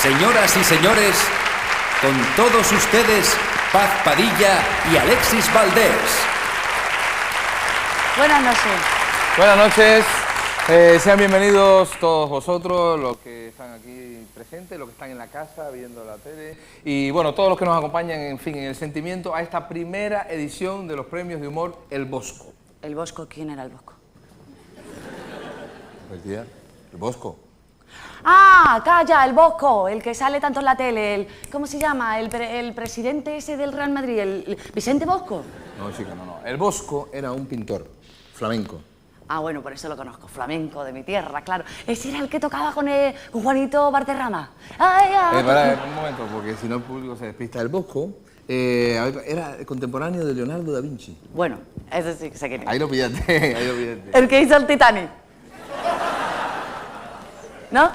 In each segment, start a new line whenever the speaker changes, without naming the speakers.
Señoras y señores, con todos ustedes, Paz Padilla y Alexis Valdés.
Buenas noches.
Buenas noches. Sean bienvenidos todos vosotros, los que están aquí presentes, los que están en la casa viendo la tele y bueno, todos los que nos acompañan, en fin, en el sentimiento a esta primera edición de los premios de humor El Bosco.
¿El Bosco? ¿Quién era el Bosco?
Pues tía, El Bosco.
¡Ah! ¡Calla! El Bosco, el que sale tanto en la tele, ¿cómo se llama? El presidente ese del Real Madrid, el Vicente Bosco.
No, chica, no. El Bosco era un pintor flamenco.
Ah, bueno, por eso lo conozco, flamenco de mi tierra, claro. Ese era el que tocaba con Juanito Valderrama. ¡Ay, ay!
Para un momento, porque si no el público se despista. El Bosco era contemporáneo de Leonardo da Vinci.
Bueno, ese sí que sé quién es.
Ahí lo pillaste, ahí lo pillaste.
El que hizo el Titanic. ¿No?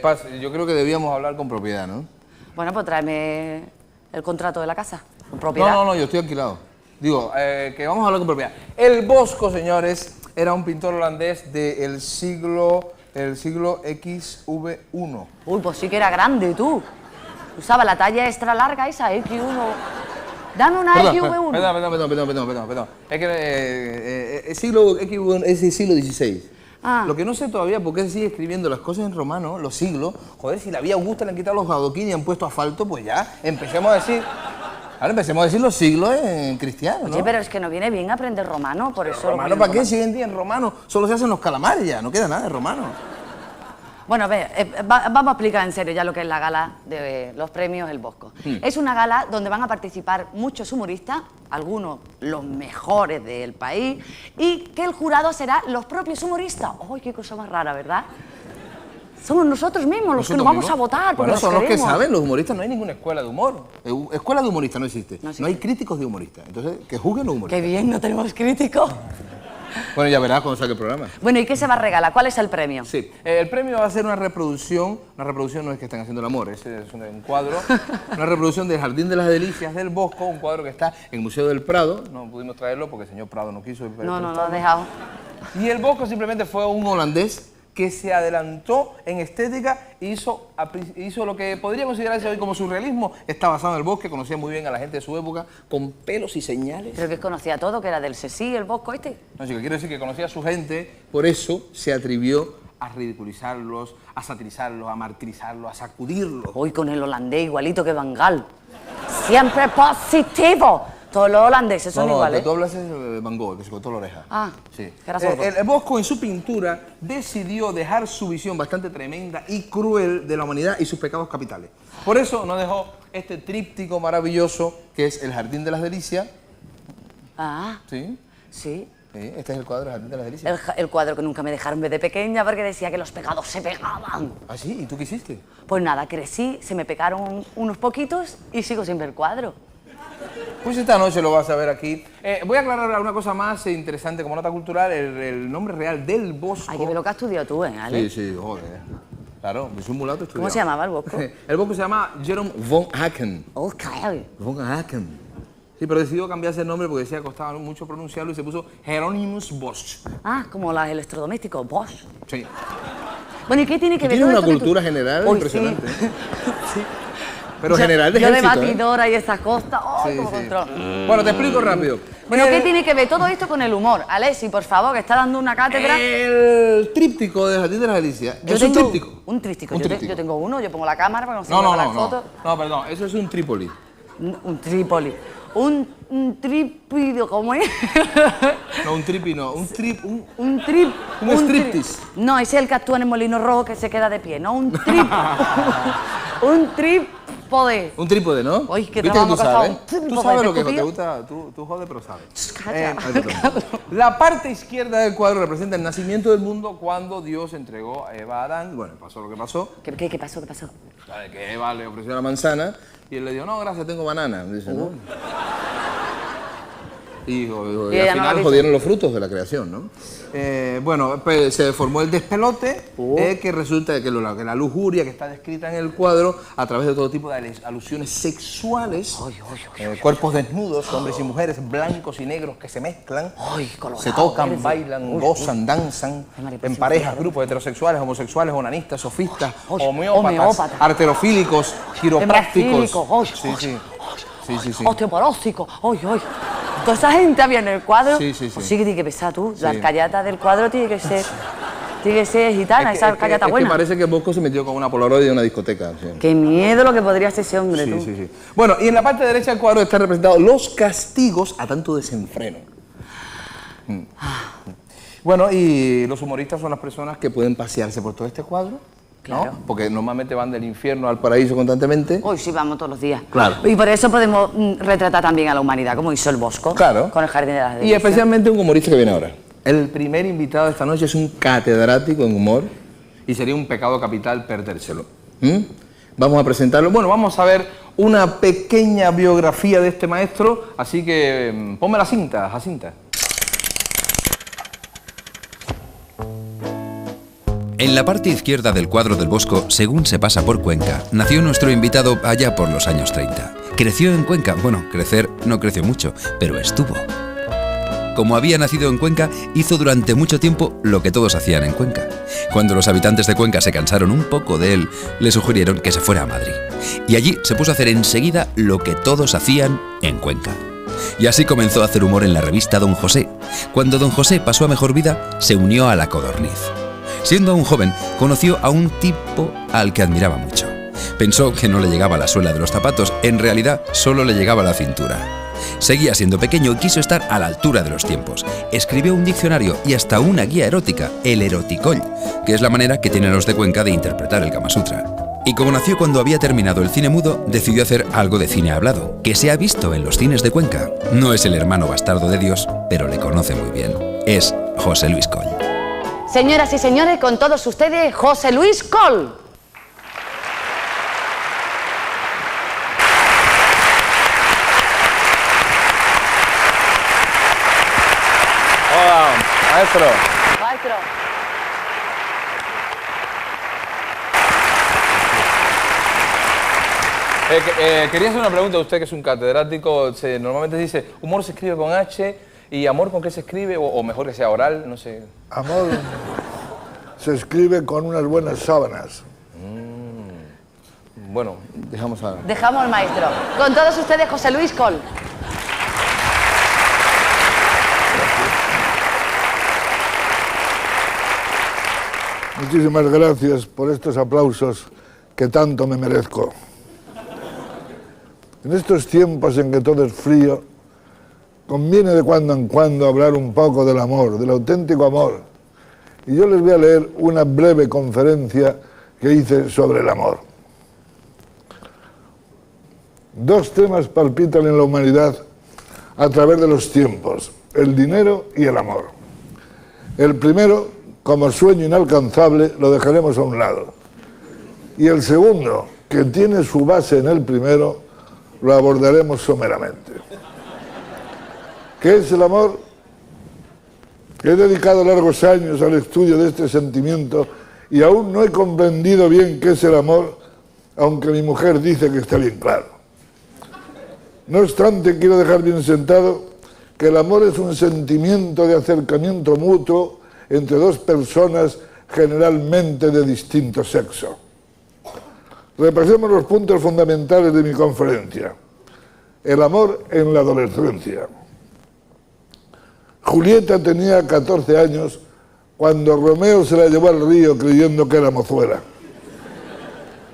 Paz, yo creo que debíamos hablar con propiedad, ¿no?
Bueno, pues tráeme el contrato de la casa, con propiedad.
No, yo estoy alquilado. Digo, que vamos a hablar con propiedad. El Bosco, señores, era un pintor holandés del siglo XV1.
Uy, pues sí que era grande, tú. Usaba la talla extra larga esa, X1. Dame una XV1.
Perdón. Es que el siglo XV es el siglo XVI.
Ah.
Lo que no sé todavía por qué se sigue escribiendo las cosas en romano, los siglos. Joder, si la Vía Augusta le han quitado los adoquines y han puesto asfalto, pues ya, empecemos a decir los siglos en cristiano, ¿no?
Oye, pero es que no viene bien aprender romano, por eso...
¿Romano para qué? Si hoy en día en romano solo se hacen los calamares ya, no queda nada de romano.
Bueno, a ver, vamos a explicar en serio ya lo que es la gala de los premios El Bosco. Es una gala donde van a participar muchos humoristas, algunos los mejores del país, y que el jurado será los propios humoristas. ¡Ay, qué cosa más rara!, ¿verdad? Somos nosotros mismos los que nos vamos a votar.
Bueno, son los que
queremos.
saben, los humoristas, no hay ninguna escuela de humor. Escuela de humoristas no existe.
No existe.
No hay críticos de humoristas. Entonces, que juzguen los humoristas.
¡Qué bien, no tenemos críticos!
Bueno, ya verás cuando salga el programa.
Bueno, ¿y qué se va a regalar? ¿Cuál es el premio?
Sí, el premio va a ser una reproducción no es que estén haciendo el amor, es un cuadro, una reproducción del Jardín de las Delicias del Bosco, un cuadro que está en el Museo del Prado, no pudimos traerlo porque el señor Prado no quiso.
No lo ha dejado.
Y el Bosco simplemente fue un holandés que se adelantó en estética e hizo lo que podría considerarse hoy como surrealismo. Está basado en el Bosque, conocía muy bien a la gente de su época, con pelos y señales.
Creo que conocía todo, que era del Cesí, el Bosco este.
No, chico, quiero decir que conocía a su gente, por eso se atrevió a ridiculizarlos, a satirizarlos, a martirizarlos, a sacudirlos.
Hoy con el holandés igualito que Van Gaal. Siempre positivo. Todos los holandeses son iguales.
No, tú hablas de Van Gogh, que se cortó la oreja.
Ah,
sí.
que era sordo.
El Bosco en su pintura decidió dejar su visión bastante tremenda y cruel de la humanidad y sus pecados capitales. Por eso nos dejó este tríptico maravilloso que es el Jardín de las Delicias.
Ah,
¿Sí?
sí.
Este es el cuadro del Jardín de las Delicias.
El cuadro que nunca me dejaron ver de pequeña porque decía que los pecados se pegaban.
¿Ah, sí? ¿Y tú qué hiciste?
Pues nada, crecí, se me pegaron unos poquitos y sigo sin ver el cuadro.
Pues esta noche lo vas a ver aquí. Voy a aclarar una cosa más interesante como nota cultural, el nombre real del Bosco.
Hay que ver lo que has estudiado tú, ¿Ale?
Sí, joder. Claro, es un mulato estudiado.
¿Cómo se llamaba el Bosco?
El Bosco se llama Jerome von Aken.
Ok.
Von Aken. Sí, pero decidió cambiarse el nombre porque decía que costaba mucho pronunciarlo y se puso Hieronymus Bosch.
Ah, como los electrodomésticos, Bosch.
Sí.
Bueno, ¿y qué tiene que ver
Tiene
todo
una
esto que
cultura
tú...
general
Hoy
impresionante.
Sí. Sí.
Pero general de
Yo de
ejército,
batidora y esas cosas, ¡ay,
Sí,
cómo
sí.
controlo!
Bueno, te explico rápido.
Bueno, ¿qué tiene que ver todo esto con el humor? Alessi, por favor, que está dando una cátedra.
El tríptico de Jardín de las Delicias.
Yo
Es un
tengo
tríptico.
un tríptico.
Un
Yo
tríptico.
tengo uno, yo pongo la cámara para que no se
No,
mueva
no,
las
no,
fotos.
no. No, perdón, eso es un Trípoli.
Un trípoli. Un trípido, ¿cómo es?
No, un tripi no, un trip, un...
Un trip.
Un striptease.
No, ese es el que actúa en el Molino Rojo que se queda de pie, no un trip. Un trípode.
Un trípode, ¿no?
Uy, qué
¿Viste que
trabajo
tú
que
sabes?
está un
Tú
trípode,
sabes lo que
¿te
te
copio?
gusta, tú jodes, pero sabes.
Calla.
La parte izquierda del cuadro representa el nacimiento del mundo cuando Dios entregó a Eva a Adán. Bueno, pasó lo que pasó.
¿Qué pasó? ¿Qué pasó?
Sabe que Eva le ofreció la manzana y él le dijo, no, gracias, tengo banana. Dice, ¿no? Y
Y ella
al
no lo
final
quiso.
jodieron los frutos de la creación, ¿no? Bueno, pues se formó el despelote, que resulta que la lujuria que está descrita en el cuadro, a través de todo tipo de alusiones sexuales, cuerpos desnudos, hombres y mujeres, blancos y negros que se mezclan,
Ay, colorado,
se tocan,
verde.
bailan, gozan, danzan,
Ay, mariposa
en parejas,
infernal.
grupos heterosexuales, homosexuales, onanistas, sofistas,
Ay,
homeópatas,
homeópatas.
arterofílicos, quiroprácticos.
Hemofílicos, ay,
Sí.
Osteoporóxico. Ay. Toda esa gente había en el cuadro.
Sí.
Pues sí que tiene que pensar tú.
Sí.
Las callatas del cuadro tiene que ser gitana, esa callata
es
buena.
que parece que Bosco se metió con una Polaroid de una discoteca. Sí.
Qué miedo lo que podría ser ese hombre, tú.
Sí. Bueno, y en la parte derecha del cuadro están representados los castigos a tanto desenfreno. Bueno, y los humoristas son las personas que pueden pasearse por todo este cuadro, ¿no?
Claro.
Porque normalmente van del infierno al paraíso constantemente.
Hoy sí vamos todos los días.
Claro.
Y por eso podemos retratar también a la humanidad, como hizo el Bosco.
Claro.
Con el Jardín de las
Y
Delicias.
especialmente un humorista que viene ahora. El primer invitado de esta noche es un catedrático en humor y sería un pecado capital perdérselo. Vamos a presentarlo. Bueno, vamos a ver una pequeña biografía de este maestro, así que ponme la cinta, Jacinta.
En la parte izquierda del cuadro del Bosco, según se pasa por Cuenca, nació nuestro invitado allá por los años 30. Creció en Cuenca, bueno, crecer no creció mucho, pero estuvo. Como había nacido en Cuenca, hizo durante mucho tiempo lo que todos hacían en Cuenca. Cuando los habitantes de Cuenca se cansaron un poco de él, le sugirieron que se fuera a Madrid. Y allí se puso a hacer enseguida lo que todos hacían en Cuenca. Y así comenzó a hacer humor en la revista Don José. Cuando Don José pasó a mejor vida, se unió a La Codorniz. Siendo aún joven, conoció a un tipo al que admiraba mucho. Pensó que no le llegaba la suela de los zapatos, en realidad solo le llegaba la cintura. Seguía siendo pequeño y quiso estar a la altura de los tiempos. Escribió un diccionario y hasta una guía erótica, el Eroticoll, que es la manera que tienen los de Cuenca de interpretar el Kama Sutra. Y como nació cuando había terminado el cine mudo, decidió hacer algo de cine hablado, que se ha visto en los cines de Cuenca. No es el hermano bastardo de Dios, pero le conoce muy bien. Es José Luis Coll.
Señoras y señores, con todos ustedes, José Luis Coll.
Hola, maestro.
Maestro.
Quería hacer una pregunta a usted, que es un catedrático. Normalmente se dice, humor se escribe con H, y amor, ¿con qué se escribe? O mejor que sea oral, no sé.
Amor se escribe con unas buenas sábanas.
Bueno, dejamos a...
Dejamos al maestro. Con todos ustedes, José Luis Coll.
Muchísimas gracias por estos aplausos que tanto me merezco. En estos tiempos en que todo es frío, conviene de cuando en cuando hablar un poco del amor, del auténtico amor. Y yo les voy a leer una breve conferencia que hice sobre el amor. Dos temas palpitan en la humanidad a través de los tiempos: el dinero y el amor. El primero, como sueño inalcanzable, lo dejaremos a un lado. Y el segundo, que tiene su base en el primero, lo abordaremos someramente. ¿Qué es el amor? He dedicado largos años al estudio de este sentimiento y aún no he comprendido bien qué es el amor, aunque mi mujer dice que está bien claro. No obstante, quiero dejar bien sentado que el amor es un sentimiento de acercamiento mutuo entre dos personas generalmente de distinto sexo. Repasemos los puntos fundamentales de mi conferencia. El amor en la adolescencia. Julieta tenía 14 años cuando Romeo se la llevó al río creyendo que era mozuela.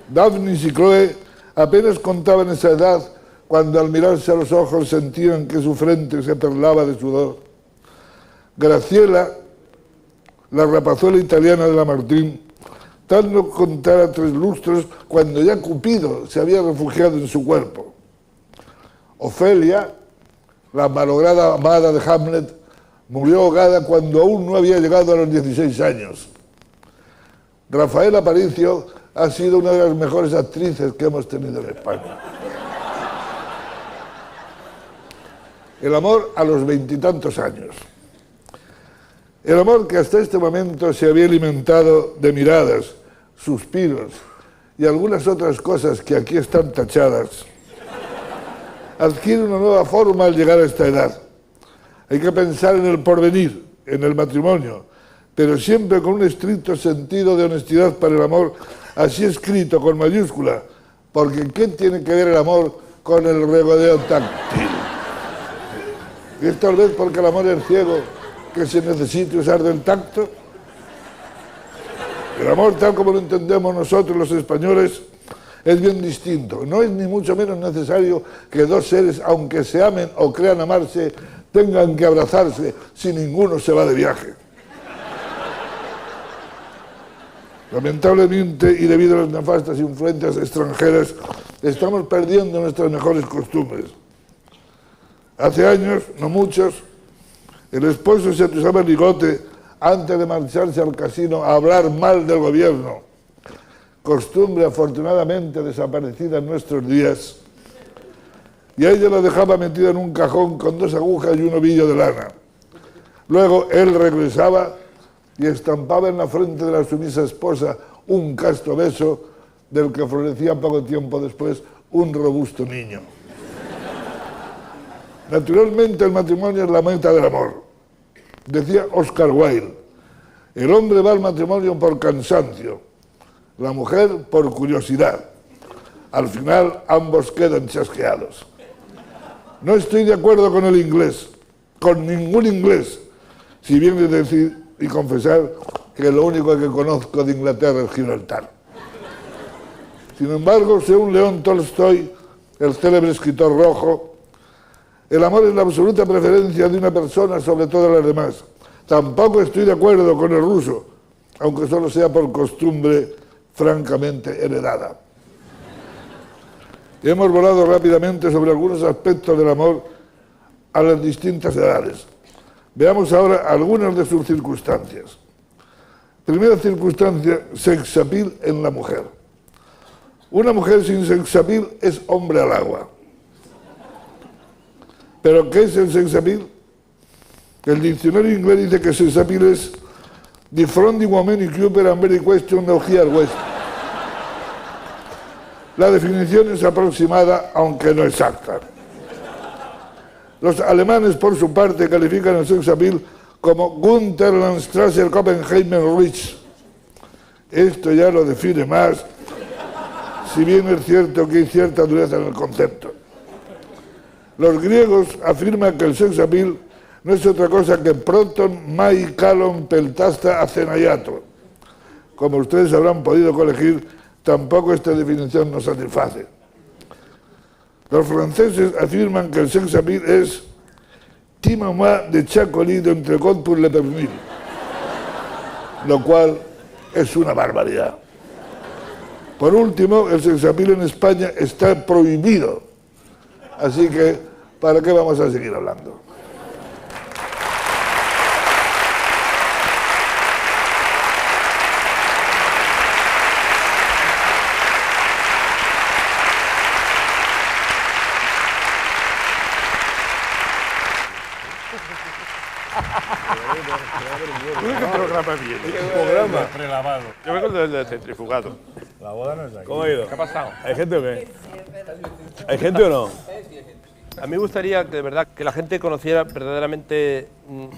Daphnis y Chloe apenas contaban esa edad cuando al mirarse a los ojos sentían que su frente se perlaba de sudor. Graciela, la rapazuela italiana de Lamartine, tal no contara 3 lustros cuando ya Cupido se había refugiado en su cuerpo. Ofelia, la malograda amada de Hamlet, murió ahogada cuando aún no había llegado a los 16 años. Rafaela Aparicio ha sido una de las mejores actrices que hemos tenido en España. El amor a los 20 y tantos años. El amor que hasta este momento se había alimentado de miradas, suspiros y algunas otras cosas que aquí están tachadas, adquiere una nueva forma al llegar a esta edad. Hay que pensar en el porvenir, en el matrimonio, pero siempre con un estricto sentido de honestidad para el amor, así escrito con mayúscula, porque ¿qué tiene que ver el amor con el regodeo táctil? Y es tal vez porque el amor es ciego que se necesite usar del tacto. El amor, tal como lo entendemos nosotros los españoles, es bien distinto. No es ni mucho menos necesario que 2 seres, aunque se amen o crean amarse, tengan que abrazarse si ninguno se va de viaje. Lamentablemente, y debido a las nefastas influencias extranjeras, estamos perdiendo nuestras mejores costumbres. Hace años, no muchos, el esposo se atusaba el bigote antes de marcharse al casino a hablar mal del gobierno. Costumbre afortunadamente desaparecida en nuestros días. Y a ella la dejaba metida en un cajón con 2 agujas y un ovillo de lana. Luego él regresaba y estampaba en la frente de la sumisa esposa un casto beso del que florecía poco tiempo después un robusto niño. Naturalmente el matrimonio es la meta del amor. Decía Oscar Wilde, el hombre va al matrimonio por cansancio, la mujer por curiosidad. Al final ambos quedan chasqueados. No estoy de acuerdo con el inglés, con ningún inglés, si bien es decir y confesar que lo único que conozco de Inglaterra es Gibraltar. Sin embargo, según León Tolstoy, el célebre escritor rojo, el amor es la absoluta preferencia de una persona sobre todas las demás. Tampoco estoy de acuerdo con el ruso, aunque solo sea por costumbre francamente heredada. Hemos volado rápidamente sobre algunos aspectos del amor a las distintas edades. Veamos ahora algunas de sus circunstancias. Primera circunstancia, sex appeal en la mujer. Una mujer sin sex appeal es hombre al agua. ¿Pero qué es el sex appeal? El diccionario inglés dice que sex appeal es the fronding woman in Cooper and very question of here west. La definición es aproximada, aunque no exacta. Los alemanes, por su parte, califican el sex appeal como Gunterlandstrasse Copenhagen Rich. Esto ya lo define más, si bien es cierto que hay cierta dureza en el concepto. Los griegos afirman que el sex appeal no es otra cosa que proton, mai, kalon, peltasta, acenayato. Como ustedes habrán podido colegir, tampoco esta definición nos satisface. Los franceses afirman que el sex appeal es timama de chacolí de entrecot pour le pernil, lo cual es una barbaridad. Por último, el sex appeal en España está prohibido, así que ¿para qué vamos a seguir hablando?
Programa prelavado. Yo vengo del centrifugado.
La boda no es de aquí.
¿Cómo ha ido?
¿Qué ha pasado?
¿Hay gente o qué? ¿Hay gente o no?
A mí me gustaría que de verdad que la gente conociera verdaderamente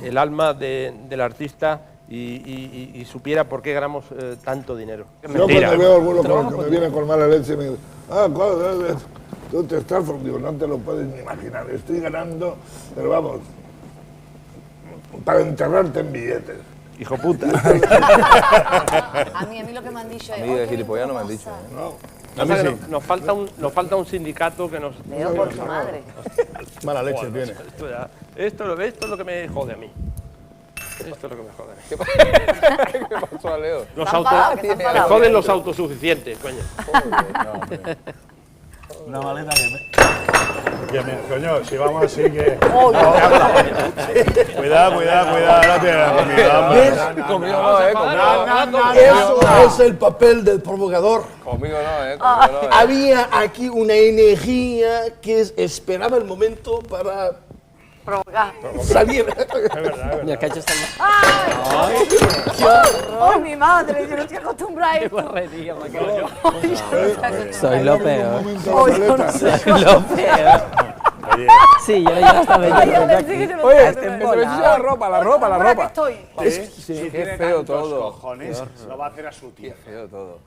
el alma del artista y supiera por qué ganamos tanto dinero. Es
Yo
mentira.
cuando veo a alguno con que me viene con mala leche me dice, tú te estás, digo, no te lo puedes ni imaginar, estoy ganando, pero vamos, para enterrarte en billetes.
Hijo puta.
A mí lo que me han dicho es...
A mí de gilipollas no me han dicho.
No,
A mí sí. Nos falta un sindicato que nos...
Leo por su madre.
Mala leche tiene.
Esto es lo que me jode a mí. Esto es lo que me jode a mí.
¿Qué pasó a Leo?
Me joden los autosuficientes, coño.
Una maleta coño, si vamos así que... Cuidado, ahora tiene la comida.
Conmigo no,
Eso es el papel del provocador.
Conmigo no,
Había aquí una energía que esperaba el momento para
Provocar.
salir.
Mira, que ha hecho esta...
¡Ay, mi madre! Yo no estoy acostumbrada a esto.
Correría, me quedo yo.
Yo
Soy lo peor.
no sé.
Soy lo peor. Sí, yo ya estaba
Ay,
yo
yo
aquí.
pensé que yo no
Oye,
sé.
me ensucia la ropa,
¿Cómo que estoy?
Qué feo todo.
Cojones, lo va a hacer a su tía.
Qué feo todo.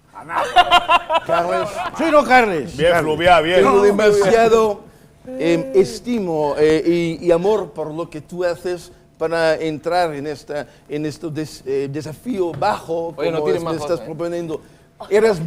Carles. Sí, no, Carles.
Bien, fluvial, bien.
Tengo demasiado estimo y amor por lo que tú haces para entrar en este desafío bajo
Oye, no
como
tienes más
estás
cosas, ¿eh?
proponiendo. Eres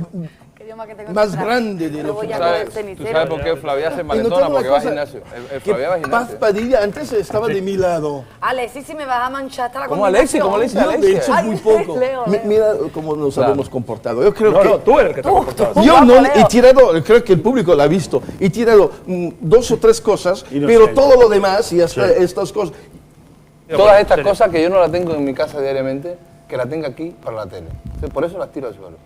Que yo que tengo
más
que entrar.
grande de
Pero
lo
voy
que
a
tú
comer
¿Tú sabes
cenicero.
por qué Flavia se
Y
malentona?
notaba una
Porque va al
cosa,
gimnasio. El
que
Flavia va al
Paz
gimnasio.
Padilla antes estaba de mi lado.
Alexis, si me vas a manchar hasta la
¿Cómo Alexis? ¿Cómo le dice
Yo, de
Alexis?
hecho,
Ay,
muy poco.
Leo,
Mira cómo nos habíamos comportado. Yo creo que...
Tú eres el que te has comportado.
Yo
Guapo,
no
Leo.
he tirado, creo que el público lo ha visto, he tirado 2 o 3 cosas,
no
pero
sé.
todo lo demás y hasta estas cosas...
Todas estas cosas que yo no las tengo en mi casa diariamente, que las tengo aquí para la tele. Entonces, por eso las tiro al suelo.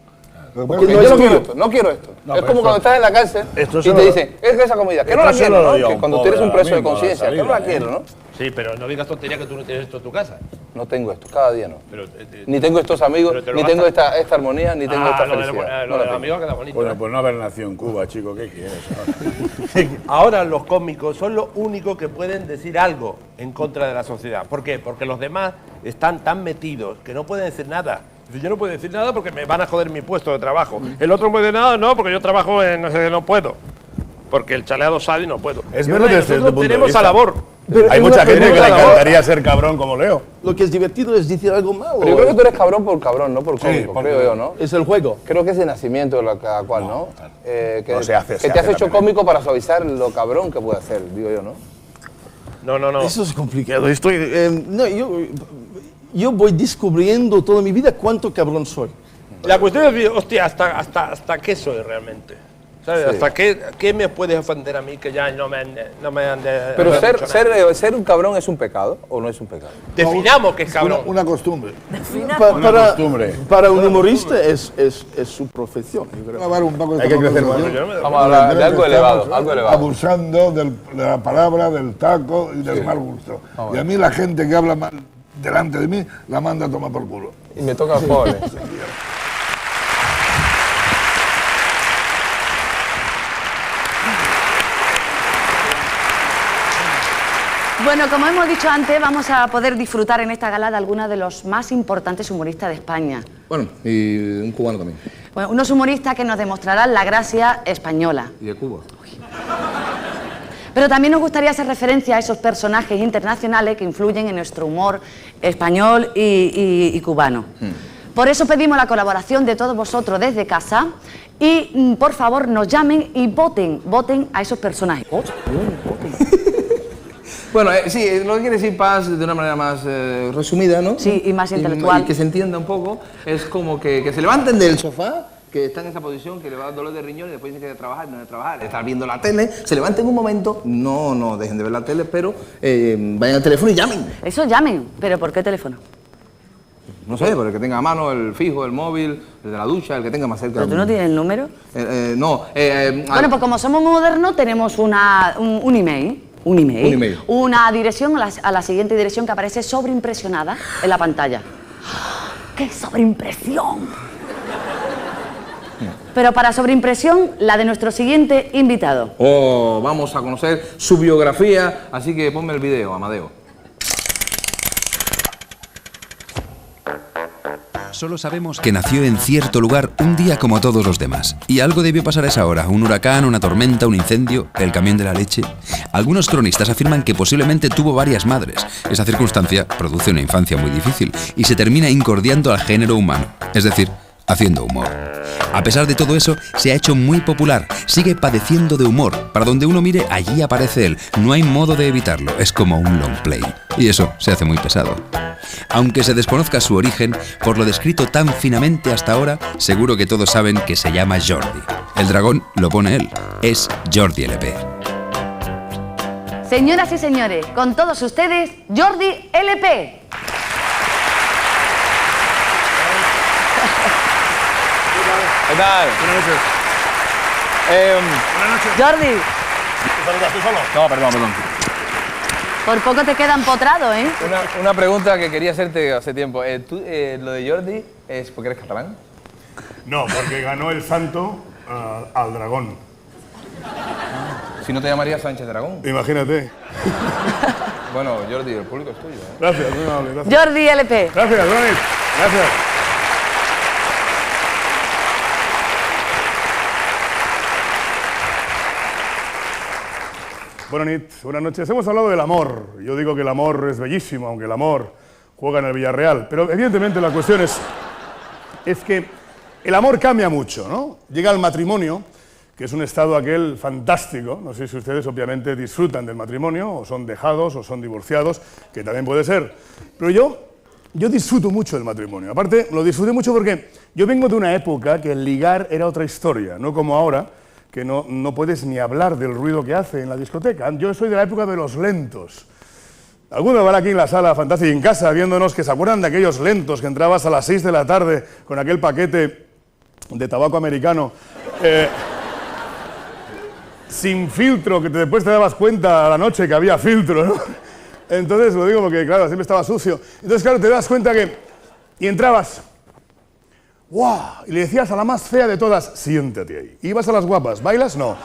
Porque
Yo
no es
no quiero
tuyo.
esto, no quiero esto.
No,
es
pero
como cuando estás en la cárcel
esto
y
se
te
lo-
dicen, es que esa comida, que no la
Esto se
quiero,
lo
¿no?
doy a
Que
un
cuando tú
pobre
eres un preso de
ahora mismo, a la
conciencia, que no la
salida,
quiero, ¿no?
Sí, pero no digas tontería que tú no tienes esto en tu casa.
No tengo esto, cada día no.
Pero,
Ni tengo estos amigos,
pero te lo
ni tengo
gastas.
esta armonía, ni tengo esta
lo de
felicidad.
lo
No la
de los
tengo.
amigos queda bonito.
Bueno,
¿eh?
pues no haber nacido en Cuba, chico, ¿qué quieres ahora?
Ahora los cómicos son los únicos que pueden decir algo en contra de la sociedad. ¿Por qué? Porque los demás están tan metidos que no pueden decir nada. Yo no puedo decir nada porque me van a joder mi puesto de trabajo. El otro no puede decir nada, no, porque yo trabajo en no sé, no puedo. Porque el chaleado sabe y no puedo.
Es
Y
verdad
ahora
desde tu
nosotros
punto de
tenemos
vista.
a labor.
Pero
Hay
es
mucha
una-
gente
es
que
una
le
labor.
encantaría ser cabrón como Leo.
Lo que es divertido es decir algo malo.
Pero yo creo que tú eres cabrón por cabrón, no por cómico,
porque-
creo yo, ¿no?
Es el juego.
Creo que es de nacimiento de cada cual, ¿no? Que
No, se hace,
que
se
te has
hace
hecho
también.
cómico para suavizar lo cabrón que puede hacer, digo yo, ¿no?
No.
Eso es complicado. No, yo voy descubriendo toda mi vida cuánto cabrón soy.
La cuestión es, decir, hostia, ¿hasta qué soy realmente? ¿Sabes?
Sí.
¿Hasta qué me puede ofender a mí que ya no me han de
Pero
haber dicho nada?
ser un cabrón es un pecado o no es un pecado.
Definamos qué es cabrón.
Una costumbre.
costumbre.
Para un humorista es su profesión. Yo creo.
Lavar un poco
Hay que crecer más.
conversación.
Vamos a hablar de algo
Creo que
elevado,
estamos
algo elevado.
Abusando de la palabra, del taco y del mal gusto. Y a mí la gente que habla mal delante de mí la manda a tomar por culo.
Y me toca pobre.
Bueno, como hemos dicho antes, vamos a poder disfrutar en esta gala de algunos de los más importantes humoristas de España.
Bueno, y un cubano también.
Bueno, unos humoristas que nos demostrarán la gracia española.
Y de Cuba.
Pero también nos gustaría hacer referencia a esos personajes internacionales que influyen en nuestro humor español y cubano. Por eso pedimos la colaboración de todos vosotros desde casa y, por favor, nos llamen y voten a esos personajes.
Bueno, sí, lo que quiere decir Paz de una manera más resumida, ¿no?
Sí, y más intelectual.
Y que se entienda un poco, es como que se levanten del sofá, que están en esa posición, que le va a dar dolor de riñón y después dicen que de trabajar, no de trabajar, de estar viendo la tele, se levanten un momento, no dejen de ver la tele, pero vayan al teléfono y llamen.
Eso llamen, pero ¿por qué teléfono?
No sé, por el que tenga a mano, el fijo, el móvil, el de la ducha, el que tenga más cerca.
¿Pero tú no tienes el número?
No.
Bueno, pues como somos modernos, tenemos un email. Un email.
Un email.
Una dirección a la siguiente dirección que aparece sobreimpresionada en la pantalla. ¡Qué sobreimpresión! Pero para sobreimpresión, la de nuestro siguiente invitado.
Oh, vamos a conocer su biografía, así que ponme el video, Amadeo. Solo sabemos que nació en cierto lugar un día como todos los demás. Y algo debió pasar a esa hora. Un huracán, una tormenta, un incendio, el camión de la leche. Algunos cronistas afirman que posiblemente tuvo varias madres. Esa circunstancia produce una infancia muy difícil y se termina incordiando al género humano. Es decir, haciendo humor. A pesar de todo eso, se ha hecho muy popular. Sigue padeciendo de humor. Para donde uno mire, allí aparece él. No hay modo de evitarlo. Es como un long play. Y eso se hace muy pesado. Aunque se desconozca su origen, por lo descrito tan finamente hasta ahora, seguro que todos saben que se llama Jordi. El dragón lo pone él. Es Jordi LP.
Señoras y señores, con todos ustedes, Jordi LP.
¿Qué tal?
Buenas noches. Buenas noches.
Jordi,
¿Te saludas tú solo?
No, perdón.
por poco te queda empotrado, ¿eh?
Una pregunta que quería hacerte hace tiempo. ¿Tú, lo de Jordi es porque eres catalán?
No, porque ganó el santo al dragón.
Si no te llamarías Sánchez Dragón.
Imagínate.
Bueno, Jordi, el público es tuyo, ¿eh?
Gracias, muy amable. Gracias.
Jordi LP.
Gracias, Ronit. Gracias. Buenas noches. Hemos hablado del amor. Yo digo que el amor es bellísimo, aunque el amor juega en el Villarreal. Pero evidentemente la cuestión es que el amor cambia mucho, ¿no? Llega el matrimonio, que es un estado aquel fantástico. No sé si ustedes obviamente disfrutan del matrimonio, o son dejados, o son divorciados, que también puede ser. Pero yo disfruto mucho del matrimonio. Aparte, lo disfruté mucho porque yo vengo de una época que el ligar era otra historia, no como ahora, que no puedes ni hablar del ruido que hace en la discoteca. Yo soy de la época de los lentos. Algunos van aquí en la sala fantástica y en casa viéndonos que se acuerdan de aquellos lentos que entrabas a las 6 de la tarde con aquel paquete de tabaco americano sin filtro, que después te dabas cuenta a la noche que había filtro, ¿no? Entonces lo digo porque, claro, siempre estaba sucio. Entonces, claro, te das cuenta que... Y entrabas... ¡Wow! Y le decías a la más fea de todas, siéntate ahí. Ibas a las guapas, ¿bailas? No.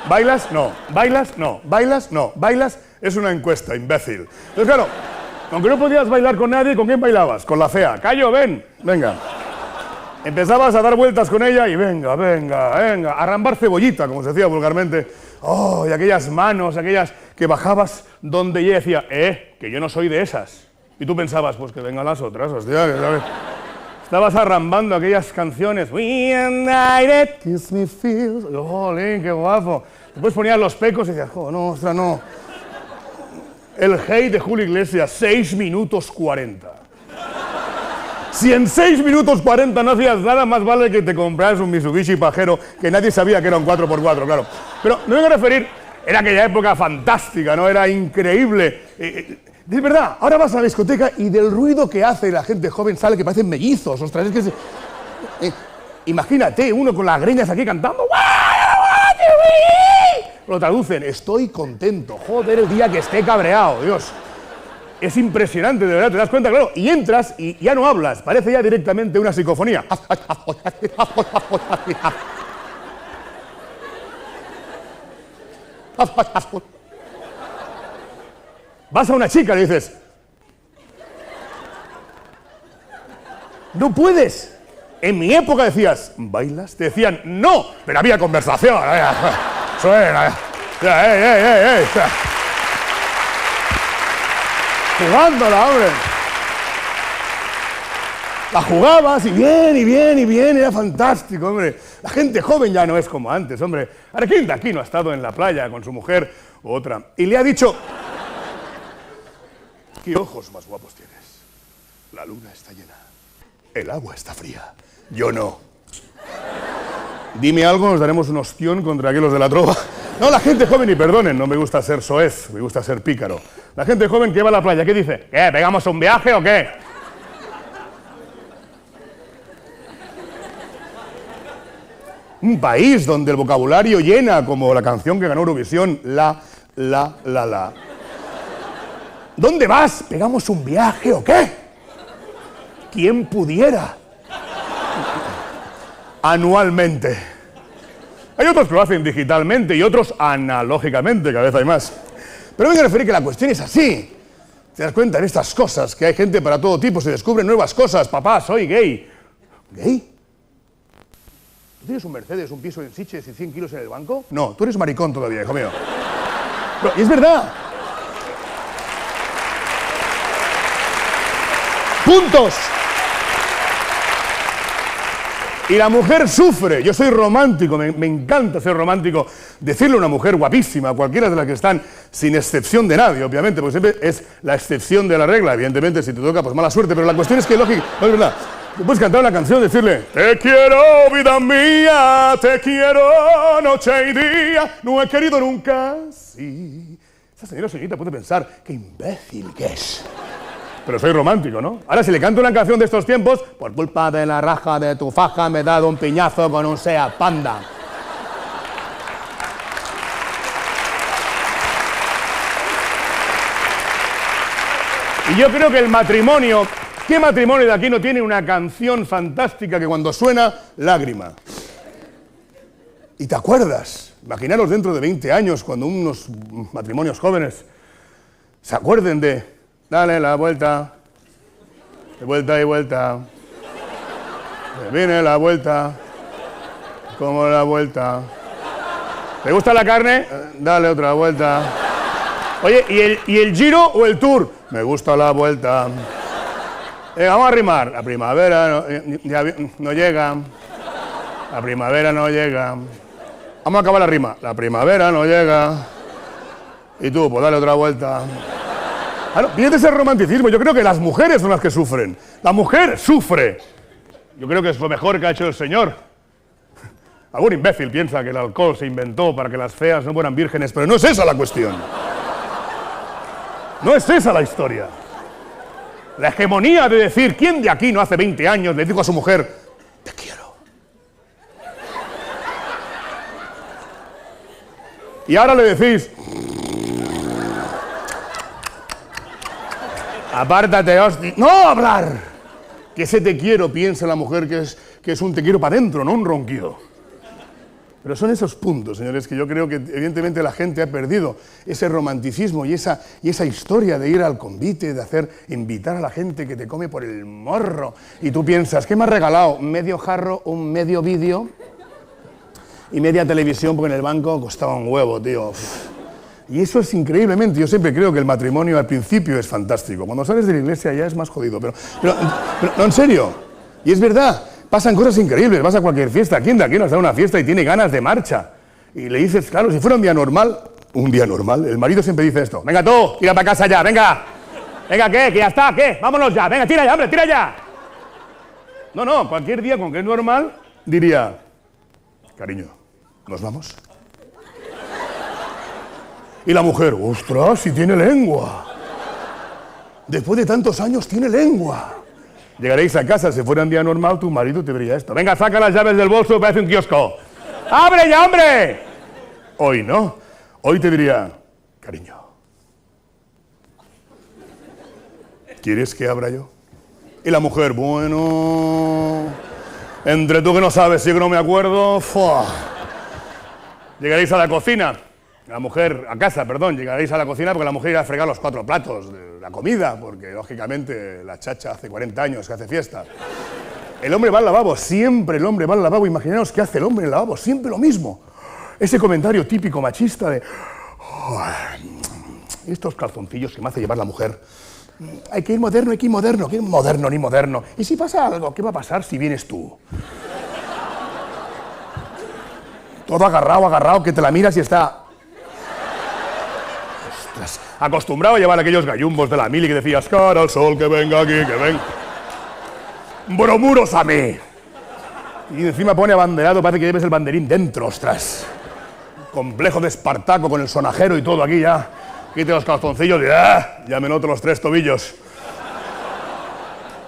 ¿Bailas? No. ¿Bailas? No. ¿Bailas? No. ¿Bailas? Es una encuesta, imbécil. Entonces, claro, aunque no podías bailar con nadie, ¿con quién bailabas? Con la fea. Cayo, ven. Venga. Empezabas a dar vueltas con ella y venga, a rambar cebollita, como se decía vulgarmente. Oh, y aquellas manos, aquellas que bajabas donde ella decía, que yo no soy de esas. Y tú pensabas, pues que vengan las otras, hostia, que sabes. Estabas arrambando aquellas canciones. We united, kiss me feel. Jolín, qué guapo. Después ponías los pecos y decías, oh, no, ostras, no. El Hey de Julio Iglesias, 6 minutos 40. Si en 6 minutos 40 no hacías nada, más vale que te compraras un Mitsubishi pajero, que nadie sabía que era un 4x4, claro. Pero me vengo a referir, era aquella época fantástica, ¿no? Era increíble. Es verdad, ahora vas a la discoteca y del ruido que hace la gente joven sale que parecen mellizos, ostras, es que... imagínate, uno con las greñas aquí cantando... Lo traducen, estoy contento, joder, el día que esté cabreado, Dios. Es impresionante, de verdad, te das cuenta, claro, y entras y ya no hablas, parece ya directamente una psicofonía. Vas a una chica y le dices, no puedes. En mi época decías, ¿bailas? Te decían, no, pero había conversación. Suena, jugándola, hombre. La jugabas y bien, era fantástico, hombre. La gente joven ya no es como antes, hombre. Ahora, ¿quién de aquí no ha estado en la playa con su mujer u otra? Y le ha dicho, ¿qué ojos más guapos tienes? La luna está llena. El agua está fría. Yo no. Dime algo, nos daremos un ostión contra aquellos de la trova. No, la gente joven, y perdonen, no me gusta ser soez, me gusta ser pícaro. La gente joven que va a la playa, ¿qué dice? ¿Qué, pegamos un viaje o qué? Un país donde el vocabulario llena, como la canción que ganó Eurovisión, la. ¿Dónde vas? ¿Pegamos un viaje o qué? ¿Quién pudiera? Anualmente. Hay otros que lo hacen digitalmente y otros analógicamente, cada vez hay más. Pero vengo a referir que la cuestión es así. Te das cuenta en estas cosas, que hay gente para todo tipo, se descubren nuevas cosas. Papá, soy gay. ¿Gay? ¿Tú tienes un Mercedes, un piso en Sitges y 100 kilos en el banco? No, tú eres maricón todavía, hijo mío. No, y es verdad. ¡Puntos! Y la mujer sufre. Yo soy romántico, me encanta ser romántico. Decirle a una mujer guapísima, cualquiera de las que están, sin excepción de nadie, obviamente, porque siempre es la excepción de la regla. Evidentemente, si te toca, pues mala suerte. Pero la cuestión es que, lógico, no es verdad. Tú puedes cantar una canción y decirle: te quiero, vida mía, te quiero noche y día, no he querido nunca así. Esa señorita puede pensar, qué imbécil que es. Pero soy romántico, ¿no? Ahora, si le canto una canción de estos tiempos, por culpa de la raja de tu faja me he dado un piñazo con un Seat Panda. Y yo creo que el matrimonio, ¿qué matrimonio de aquí no tiene una canción fantástica que cuando suena, lágrima? ¿Y te acuerdas? Imaginaros dentro de 20 años, cuando unos matrimonios jóvenes se acuerden de dale la vuelta, de vuelta y vuelta, me viene la vuelta, como la vuelta. ¿Te gusta la carne? Dale otra vuelta. Oye, ¿y el Giro o el Tour? Me gusta la vuelta. Vamos a rimar. La primavera no llega. La primavera no llega. Vamos a acabar la rima. La primavera no llega. Y tú, pues dale otra vuelta. Claro, fíjate ese romanticismo. Yo creo que las mujeres son las que sufren. La mujer sufre. Yo creo que es lo mejor que ha hecho el Señor. Algún imbécil piensa que el alcohol se inventó para que las feas no fueran vírgenes, pero no es esa la cuestión. No es esa la historia. La hegemonía de decir, ¿quién de aquí no hace 20 años le dijo a su mujer, te quiero? Y ahora le decís, apártate, hostia. ¡No hablar! Que ese te quiero piensa la mujer que es un te quiero para adentro, no un ronquido. Pero son esos puntos, señores, que yo creo que evidentemente la gente ha perdido ese romanticismo y esa historia de ir al convite, de invitar a la gente que te come por el morro. Y tú piensas, ¿qué me has regalado? Medio jarro, un medio vídeo y media televisión, porque en el banco costaba un huevo, tío. Y eso es increíblemente, yo siempre creo que el matrimonio al principio es fantástico. Cuando sales de la iglesia ya es más jodido, pero no, en serio. Y es verdad. Pasan cosas increíbles, vas a cualquier fiesta. ¿Quién de aquí nos da una fiesta y tiene ganas de marcha? Y le dices, claro, si fuera un día normal, el marido siempre dice esto. Venga tú, tira para casa ya, venga. Venga, ¿qué? Que ya está, ¿qué? Vámonos ya, venga, tira ya, hombre, tira ya. No, cualquier día con que es normal, diría, cariño, ¿nos vamos? Y la mujer, ostras, si tiene lengua. Después de tantos años tiene lengua. Llegaréis a casa, si fuera un día normal, tu marido te diría esto. Venga, saca las llaves del bolso, parece un kiosco. ¡Abre ya, hombre! Hoy no. Hoy te diría, cariño, ¿quieres que abra yo? Y la mujer, bueno, entre tú que no sabes, yo que no me acuerdo. ¡Fua! Llegaréis a la cocina. Llegaréis a la cocina porque la mujer irá a fregar los 4 platos de la comida, porque lógicamente la chacha hace 40 años que hace fiesta. El hombre va al lavabo, siempre el hombre va al lavabo. Imaginaos qué hace el hombre en el lavabo, siempre lo mismo. Ese comentario típico machista de estos calzoncillos que me hace llevar la mujer. Hay que ir moderno, ¿Qué moderno ni moderno? ¿Y si pasa algo? ¿Qué va a pasar si vienes tú? Todo agarrado, que te la miras y está... acostumbrado a llevar aquellos gallumbos de la mili que decías, cara al sol, que venga aquí, que venga. Bromuros a mí. Y encima pone abanderado, parece que lleves el banderín dentro, ostras. Complejo de Espartaco con el sonajero y todo aquí ya. Quite los calzoncillos y ya me noto los 3 tobillos.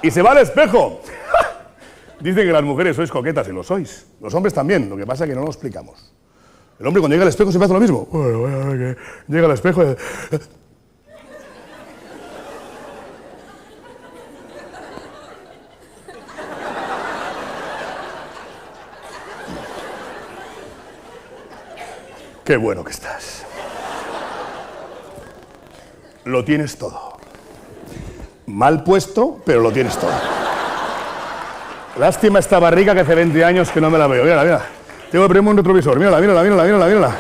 Y se va al espejo. Dicen que las mujeres sois coquetas y lo sois. Los hombres también, lo que pasa es que no lo explicamos. El hombre cuando llega al espejo siempre hace lo mismo. Bueno, llega al espejo y... Qué bueno que estás. Lo tienes todo. Mal puesto, pero lo tienes todo. Lástima esta barriga que hace 20 años que no me la veo. Mírala, mira. Tengo que ponerme un retrovisor. Mírala.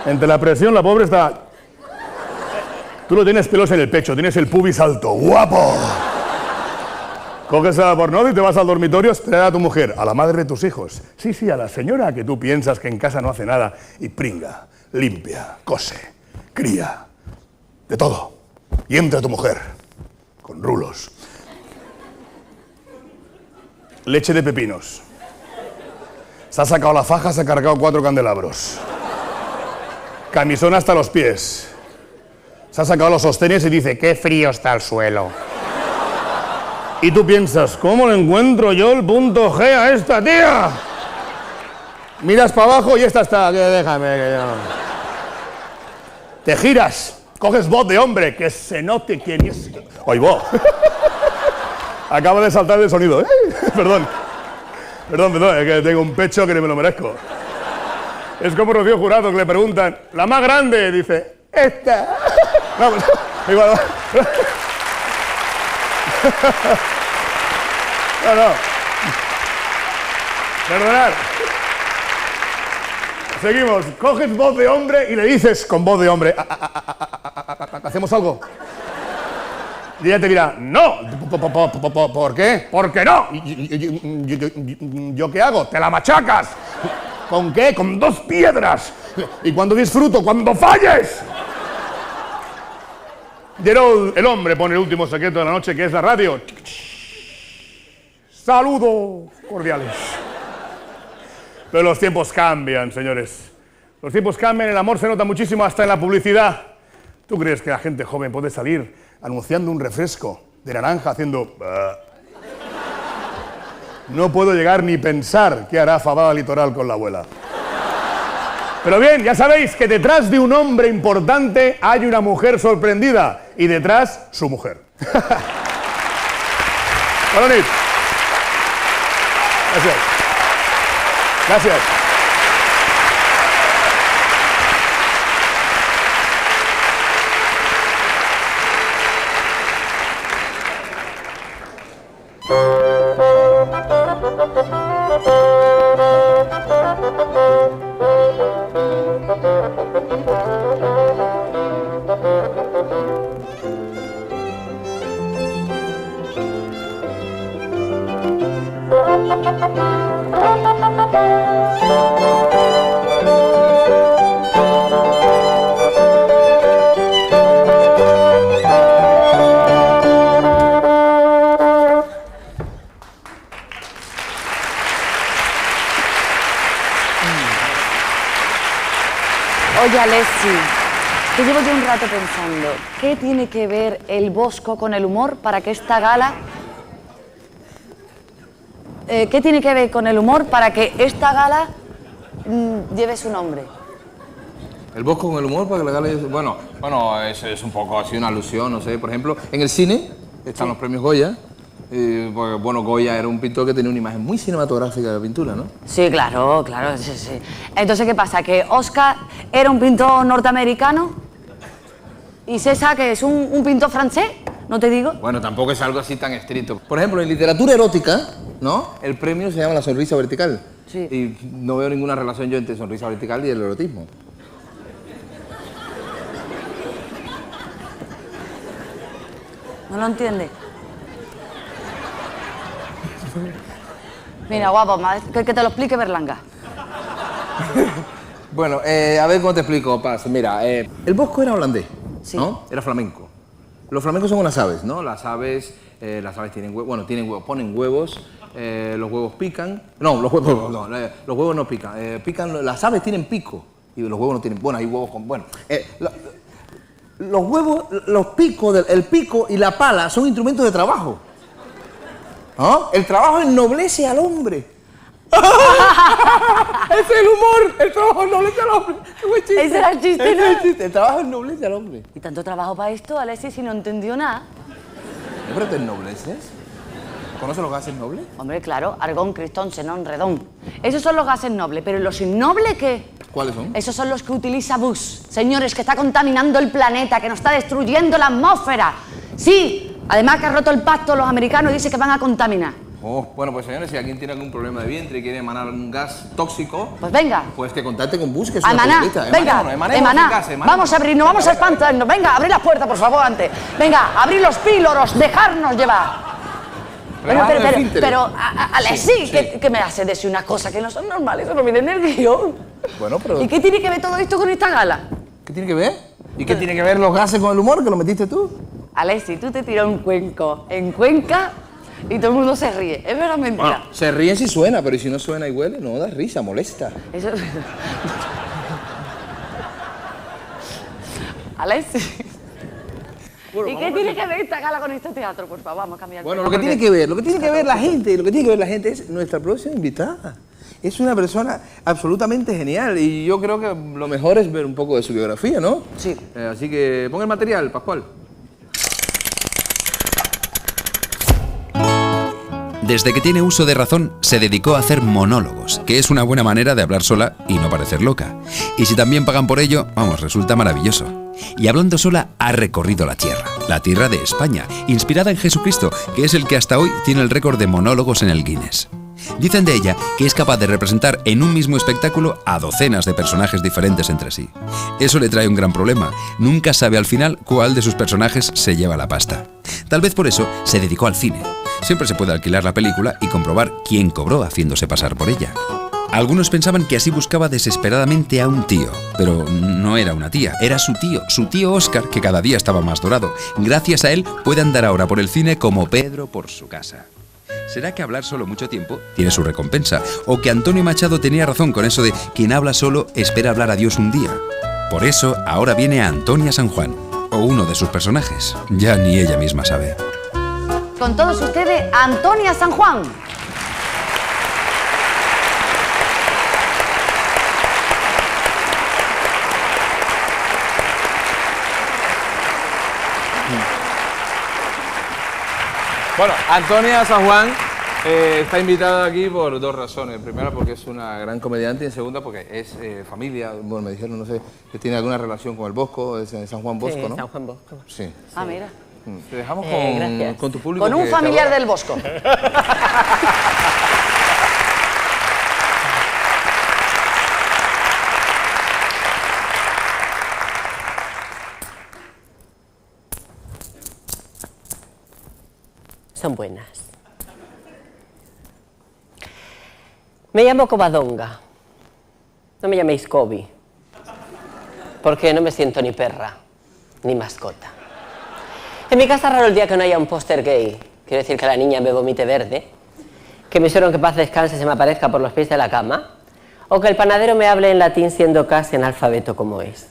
Entre la presión, la pobre está... Tú no tienes pelos en el pecho, tienes el pubis alto. ¡Guapo! Coges a porno y te vas al dormitorio a esperar a tu mujer, a la madre de tus hijos. Sí, a la señora que tú piensas que en casa no hace nada y pringa, limpia, cose, cría, de todo. Y entra tu mujer, con rulos. Leche de pepinos. Se ha sacado la faja, se ha cargado 4 candelabros. Camisón hasta los pies. Se ha sacado los sostenes y dice, qué frío está el suelo. Y tú piensas, ¿cómo le encuentro yo el punto G a esta tía? Miras para abajo y esta está, que déjame que yo... Te giras, coges voz de hombre, que se note quién es. ¡Oy, vos! Acaba de saltar el sonido. Perdón, es que tengo un pecho que no me lo merezco. Es como Rocío Jurado, que le preguntan, la más grande, dice, esta. No, pues, igual. No. Perdonad. Seguimos. Coges voz de hombre y le dices con voz de hombre, ¿hacemos algo? Y ella te dirá, no. ¿Por qué? Porque no. ¿Yo qué hago? Te la machacas. ¿Con qué? Con 2 piedras. ¿Y cuando disfruto? ¡Cuando falles! Llegó el hombre, pone el último secreto de la noche, que es la radio. Saludos cordiales. Pero los tiempos cambian, señores. Los tiempos cambian, el amor se nota muchísimo hasta en la publicidad. ¿Tú crees que la gente joven puede salir anunciando un refresco de naranja haciendo... No puedo llegar ni pensar qué hará Fabada Litoral con la abuela. Pero bien, ya sabéis que detrás de un hombre importante hay una mujer sorprendida y detrás su mujer. Bona nit. Gracias.
Oye, Alessi, que llevo yo un rato pensando, ¿qué tiene que ver el Bosco con el humor para que esta gala... ¿Qué tiene que ver con el humor para que esta gala lleve su nombre?
El Bosco con el humor para que la gala... Bueno, es un poco así una alusión, no sé. Por ejemplo, en el cine están los premios Goya. Porque, bueno, Goya era un pintor que tenía una imagen muy cinematográfica de la pintura, ¿no?
Sí, claro, sí. Entonces, ¿qué pasa? ¿Que Oscar era un pintor norteamericano? ¿Y César, que es un pintor francés? ¿No te digo?
Bueno, tampoco es algo así tan estricto. Por ejemplo, en literatura erótica, ¿no? El premio se llama la sonrisa vertical.
Sí.
Y no veo ninguna relación yo entre sonrisa vertical y el erotismo.
¿No lo entiendes? Mira, guapo, que te lo explique Berlanga.
Bueno, a ver cómo te explico, Paz. Mira, el Bosco era holandés,
Sí.
¿no? Era flamenco. Los flamencos son unas aves, ¿no? Las aves tienen huevos, bueno, tienen huevos, ponen huevos, los huevos pican. No, los huevos no pican. Las aves tienen pico y los huevos no tienen. Bueno, hay huevos con. Bueno, los huevos, los picos, el pico y la pala son instrumentos de trabajo. ¿No? El trabajo ennoblece al hombre. ¡Ese es el humor! El trabajo ennoblece al hombre. ¡Qué buen chiste!
Ese era el chiste, ¿no?
Es el chiste. El trabajo ennoblece al hombre.
¿Y tanto trabajo para esto, Alessi, si no entendió nada?
¿Pero te ennobleces? ¿Conoces los gases nobles?
Hombre, claro, argón, cristón, xenón, redón. Esos son los gases nobles, pero los innobles, ¿qué?
¿Cuáles son?
Esos son los que utiliza Bush. Señores, que está contaminando el planeta, que nos está destruyendo la atmósfera. Sí, además que ha roto el pacto los americanos y dice que van a contaminar.
Oh, bueno, pues señores, si alguien tiene algún problema de vientre y quiere emanar un gas tóxico,
Pues venga.
pues que contacte con Bus, que es
A
una
emanar,
peliculita.
venga,
Emanemos
emanar.
el gas, emanemos.
Vamos a abrirnos, vamos a espantarnos. Venga, abrid las puertas, por favor, antes. Venga, abrid los píloros, dejarnos llevar. Bueno,
Relajar el esfínter.
pero Alexis, ¿qué me hace decir una cosa que no son normales? Eso no viene en el guión.
Bueno, pero...
¿Y qué tiene que ver todo esto con esta gala?
¿Qué tiene que ver? ¿Y qué tiene que ver los gases con el humor, que lo metiste tú?
Alexis, tú te tiras un cuenco en Cuenca y todo el mundo se ríe. ¿Es verdad o mentira?
Bueno, se ríen si suena, pero ¿y si no suena y huele? No da risa, molesta.
Eso... Alexis. ¿Y qué tiene que ver esta gala con este teatro? Por favor, vamos a cambiar.
Bueno, lo que tiene que ver la gente es nuestra próxima invitada. Es una persona absolutamente genial y yo creo que lo mejor es ver un poco de su biografía, ¿no?
Sí.
Así que pon el material, Pascual.
Desde que tiene uso de razón, se dedicó a hacer monólogos, que es una buena manera de hablar sola y no parecer loca. Y si también pagan por ello, vamos, resulta maravilloso. Y hablando sola, ha recorrido la tierra de España, inspirada en Jesucristo, que es el que hasta hoy tiene el récord de monólogos en el Guinness. Dicen de ella que es capaz de representar en un mismo espectáculo a docenas de personajes diferentes entre sí. Eso le trae un gran problema. Nunca sabe al final cuál de sus personajes se lleva la pasta. Tal vez por eso se dedicó al cine. Siempre se puede alquilar la película y comprobar quién cobró haciéndose pasar por ella. Algunos pensaban que así buscaba desesperadamente a un tío, pero no era una tía, era su tío Óscar, que cada día estaba más dorado. Gracias a él puede andar ahora por el cine como Pedro por su casa. ¿Será que hablar solo mucho tiempo tiene su recompensa? ¿O que Antonio Machado tenía razón con eso de quien habla solo espera hablar a Dios un día? Por eso ahora viene Antonia San Juan, o uno de sus personajes, ya ni ella misma sabe.
Con todos ustedes, Antonia San Juan.
Bueno, Antonia San Juan está invitada aquí por dos razones. Primera, porque es una gran comediante, y en segunda, porque es familia. Bueno, me dijeron, no sé, que tiene alguna relación con el Bosco, es en San Juan Bosco, ¿no?
San Juan Bosco.
Sí.
Ah, mira.
Te dejamos
gracias.
con tu público.
Con un
que te
familiar
adora.
del Bosco.
Son buenas. Me llamo Covadonga. No me llaméis Kobe, porque no me siento ni perra, ni mascota. En mi casa es raro el día que no haya un póster gay. Quiero decir que la niña me vomite verde, que mi suegro en que paz descanse se me aparezca por los pies de la cama, o que el panadero me hable en latín siendo casi analfabeto como es.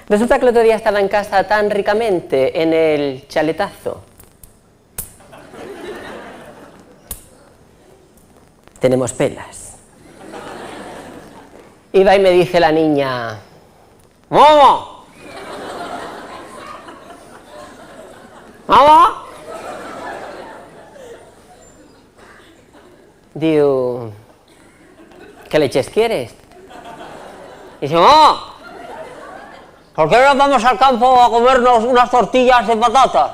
Resulta que el otro día estaba en casa tan ricamente en el chaletazo. Tenemos pelas. Iba y me dice la niña: ¡Mamá! ¡Mamá! Digo: ¿qué leches quieres? Y dice: ¡Mamá! ¿Por qué no vamos al campo a comernos unas tortillas de patatas?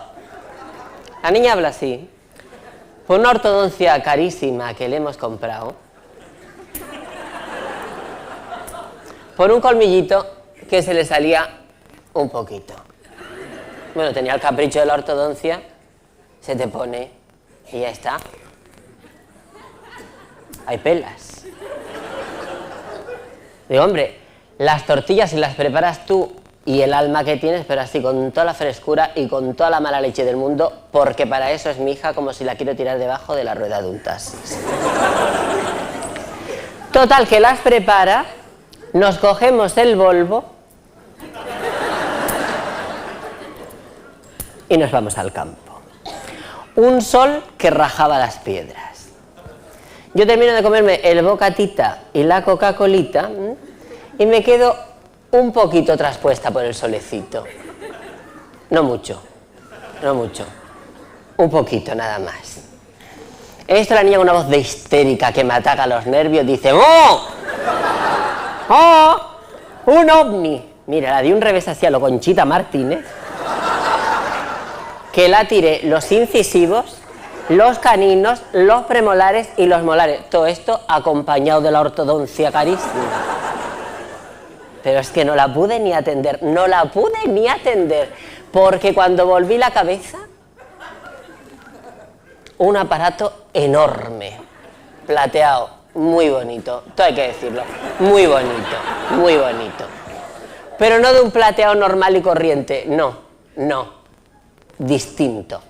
La niña habla así. Por una ortodoncia carísima que le hemos comprado, por un colmillito que se le salía un poquito. Bueno, tenía el capricho de la ortodoncia, se te pone y ya está. Hay pelas. Digo, hombre, las tortillas si las preparas tú y el alma que tienes, pero así con toda la frescura y con toda la mala leche del mundo, porque para eso es mi hija, como si la quiero tirar debajo de la rueda de un taxi. Total, que las prepara, nos cogemos el Volvo y nos vamos al campo. Un sol que rajaba las piedras. Yo termino de comerme el bocatita y la Coca-Colita y me quedo un poquito traspuesta por el solecito. No mucho, no mucho. Un poquito, nada más. He visto a la niña con una voz de histérica que me ataca los nervios. Dice: ¡oh! ¡Oh! ¡Un ovni! Mira, la di un revés así a lo Conchita Martínez, que la tiré los incisivos los caninos, los premolares y los molares. Todo esto acompañado de la ortodoncia carísima. Pero es que no la pude ni atender, porque cuando volví la cabeza, un aparato enorme, plateado, muy bonito, todo hay que decirlo, muy bonito. Pero no de un plateado normal y corriente, no, distinto.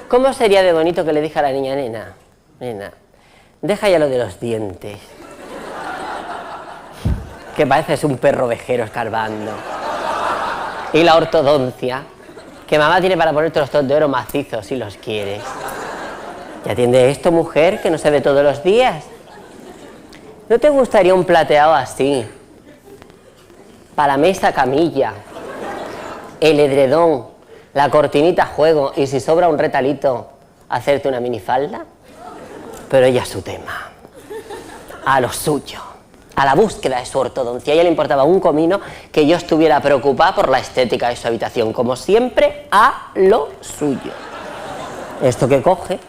¿Cómo sería de bonito que le dije a la niña, nena, deja ya lo de los dientes, que pareces un perro ovejero escarbando, y la ortodoncia, que mamá tiene para ponerte los tos de oro macizos si los quieres. ¿Ya atiende esto, mujer, que no se ve todos los días? ¿No te gustaría un plateado así? Para la mesa camilla, el edredón, la cortinita juego y si sobra un retalito, hacerte una minifalda. Pero ella su tema, a lo suyo, a la búsqueda de su ortodoncia. A ella le importaba un comino que yo estuviera preocupada por la estética de su habitación, como siempre, a lo suyo. Esto que coge,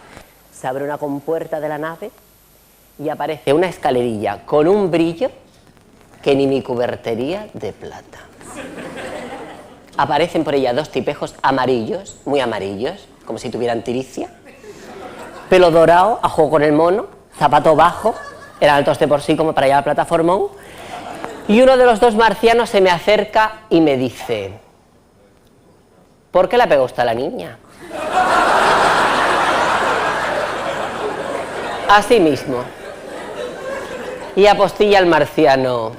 se abre una compuerta de la nave y aparece una escalerilla con un brillo que ni mi cubertería de plata. Aparecen por ella dos tipejos amarillos, muy amarillos, como si tuvieran tiricia, pelo dorado, a juego con el mono, zapato bajo, eran altos de por sí como para llevar plataformón, y uno de los dos marcianos se me acerca y me dice: ¿por qué le pegó usted a la niña? Así mismo. Y apostilla al marciano: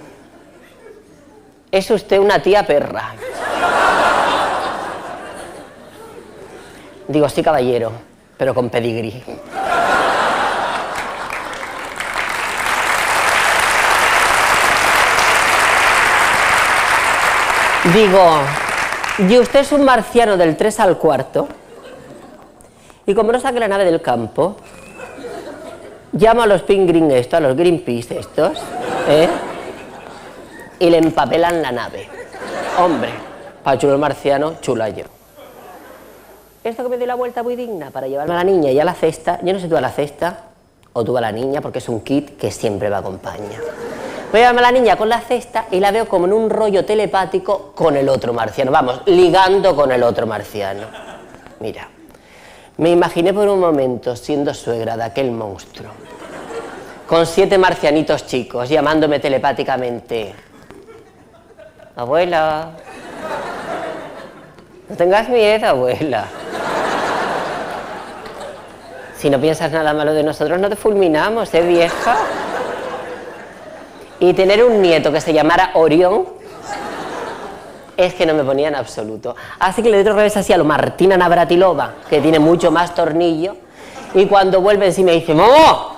es usted una tía perra. Digo, sí, caballero, pero con pedigrí. Digo, y usted es un marciano del 3 al 4, y como no saque la nave del campo, llamo a los pingring estos, a los Greenpeace estos, y le empapelan la nave. Hombre, para chulo el marciano, chula yo. Esto que me doy la vuelta muy digna para llevarme a la niña y a la cesta, yo no sé tú a la cesta o tú a la niña, porque es un kit que siempre me acompaña. Voy a llevarme a la niña con la cesta y la veo como en un rollo telepático con el otro marciano, vamos, ligando con el otro marciano. Mira, me imaginé por un momento siendo suegra de aquel monstruo, con 7 marcianitos chicos llamándome telepáticamente: abuela, no tengas miedo, abuela. Si no piensas nada malo de nosotros, no te fulminamos, vieja. Y tener un nieto que se llamara Orión es que no me ponía en absoluto. Así que le doy otro revés así a lo Martina Navratilova, que tiene mucho más tornillo, y cuando vuelve sí me dice: ¡mamá!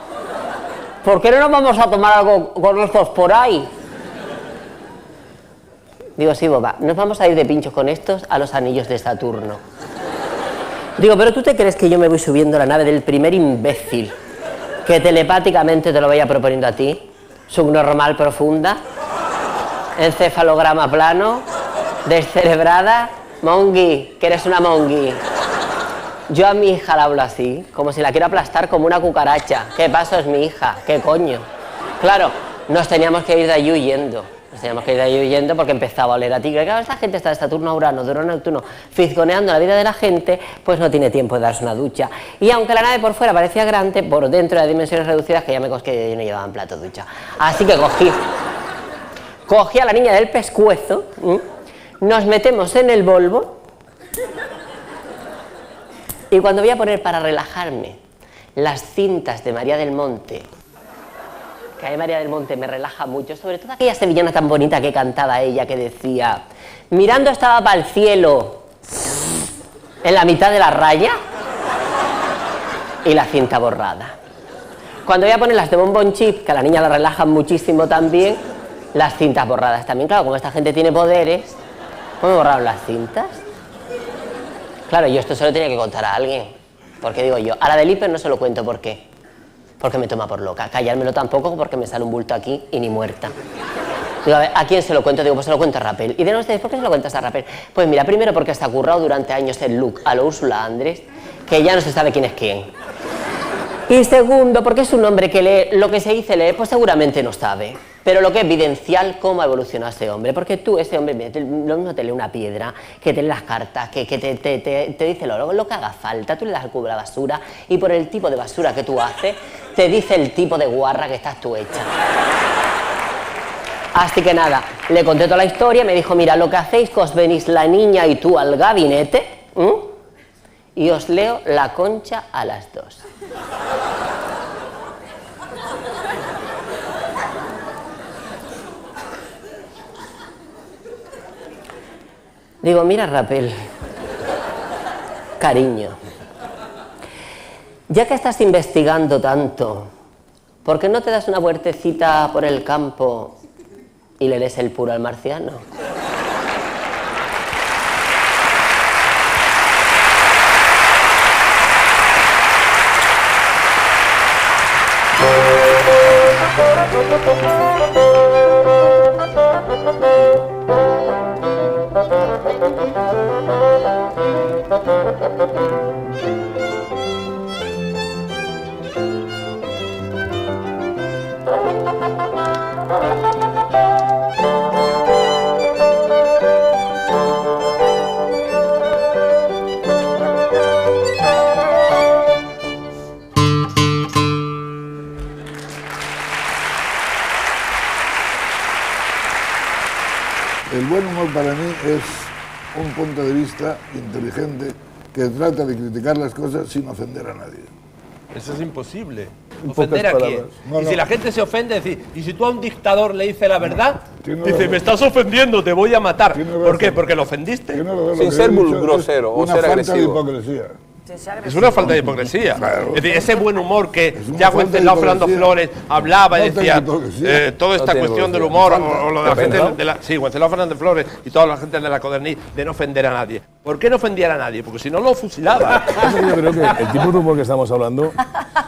¿Por qué no nos vamos a tomar algo con estos por ahí? Digo, sí, boba, nos vamos a ir de pinchos con estos a los anillos de Saturno. Digo, ¿pero tú te crees que yo me voy subiendo a la nave del primer imbécil que telepáticamente te lo vaya proponiendo a ti? Subnormal profunda, encefalograma plano, descerebrada, mongi, que eres una mongi. Yo a mi hija la hablo así, como si la quiero aplastar como una cucaracha. ¿Qué paso es mi hija? ¿Qué coño? Claro, nos teníamos que ir de ahí huyendo. Porque empezaba a oler a tigre. Claro, esta gente está de Saturno a Urano, de Urano a Neptuno, fisgoneando la vida de la gente, pues no tiene tiempo de darse una ducha. Y aunque la nave por fuera parecía grande, por dentro de dimensiones reducidas, que ya me cosqué que no llevaban plato de ducha. Así que cogí a la niña del pescuezo, nos metemos en el Volvo, y cuando voy a poner para relajarme las cintas de María del Monte, que a mí María del Monte me relaja mucho, sobre todo aquella sevillana tan bonita que cantaba ella, que decía: mirando estaba para el cielo, en la mitad de la raya, y la cinta borrada. Cuando voy a poner las de Bon Chip, que a la niña la relajan muchísimo también, las cintas borradas también. Claro, como esta gente tiene poderes, ¿cómo me borraron las cintas? Claro, yo esto se lo tenía que contar a alguien, porque digo yo, a la del hiper no se lo cuento, ¿por qué? Porque me toma por loca. Callármelo tampoco, porque me sale un bulto aquí y ni muerta. Digo, a ver, ¿a quién se lo cuento? Digo, pues se lo cuento a Rapel. Y de ustedes, ¿por qué se lo cuentas a Rapel? Pues mira, primero porque está currado durante años el look a lo Úrsula Andrés, que ya no se sabe quién es quién. Y segundo, porque es un hombre que lee lo que se dice leer, pues seguramente no sabe. Pero lo que es evidencial, cómo ha evolucionado ese hombre. Porque tú, ese hombre, lo mismo te lee una piedra, que te lee las cartas, que te dice lo que haga falta. Tú le das al cubo de la basura y por el tipo de basura que tú haces, te dice el tipo de guarra que estás tú hecha. Así que nada, le conté toda la historia, me dijo, mira, lo que hacéis que os venís la niña y tú al gabinete, y os leo La Concha a las 2. Digo, mira, Rapel, cariño, ya que estás investigando tanto, ¿por qué no te das una vueltecita por el campo y le lees el puro al marciano?
El buen humor para mí es un punto de vista inteligente que trata de criticar las cosas sin ofender a nadie.
Eso es imposible.
En
¿Ofender a
pocas
quién?
palabras. No,
y
no.
si la gente se ofende, decir, y si tú a un dictador le dices la verdad,
Tiene
dice,
razón.
me estás ofendiendo, te voy a matar.
Tiene
¿Por qué?
razón.
Porque lo ofendiste.
Yo no lo veo, lo
Sin
que
ser
he dicho
grosero
es
o
una
ser
falta
agresivo.
de hipocresía.
Es una falta de hipocresía.
Claro.
Es decir, ese buen humor que
una
ya
falta de
Wenceslao Fernando
hipocresía.
Flores hablaba y
No
decía,
tiene hipocresía.
toda esta
No tiene
cuestión del
hipocresía.
humor o lo de la gente de la... Sí, Wenceslao Fernández Flores y toda la gente de la Codernís, de no ofender a nadie. ¿Por qué no ofendían a nadie? Porque si no lo fusilaba.
Yo creo que el tipo de humor que estamos hablando,